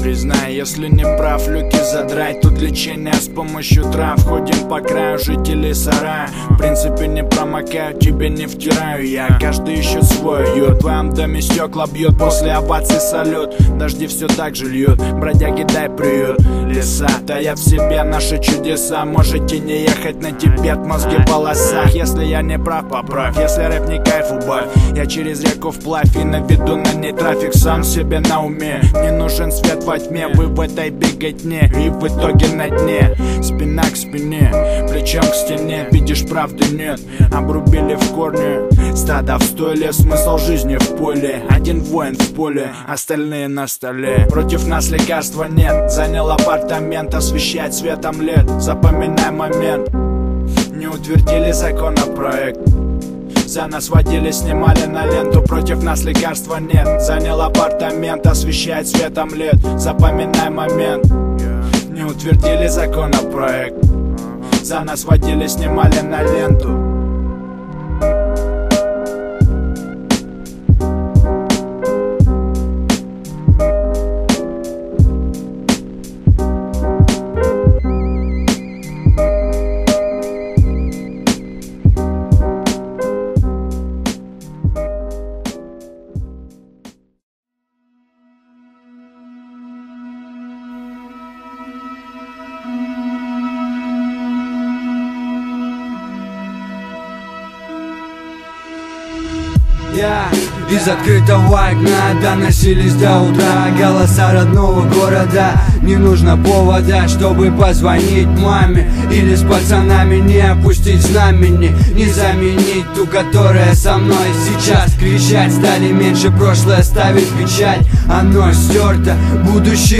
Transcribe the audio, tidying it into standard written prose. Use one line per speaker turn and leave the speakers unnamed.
Признай, если не прав, люки задрать. Тут лечение с помощью трав. Ходим по краю, жителей сарая. В принципе не промокаю, тебе не втираю я. Каждый ищет свой уют. В твоем доме стекла бьют, после оваций салют. Дожди все так же льют, бродяги дай приют. Леса таят в себе наши чудеса. Можете не ехать на Тибет, мозги в полосах. Если я не прав, поправь, если рэп не кайф, убавь. Я через реку вплавь и наведу на ней трафик. Сам себе на уме, не нужен свет во тьме. Вы в этой беготне и в итоге на дне. Спина к спине, плечом к стене. Видишь, правды нет, обрубили в корне. Стадо в стойле, смысл жизни в поле. Один воин в поле, остальные на столе. Против нас лекарства нет, занял апартамент. Освещать светом лет, запоминай момент. Не утвердили законопроект, за нас водили, снимали на ленту. Против нас лекарства нет, занял апартамент. Освещает светом лет, запоминай момент. Не утвердили законопроект, за нас водили, снимали на ленту.
Из открытого окна доносились до утра голоса родного города. Не нужно повода, чтобы позвонить маме или с пацанами не опустить знамени. Не заменить ту, которая со мной сейчас. Кричать стали меньше, прошлое ставит печать. Оно стерто, будущее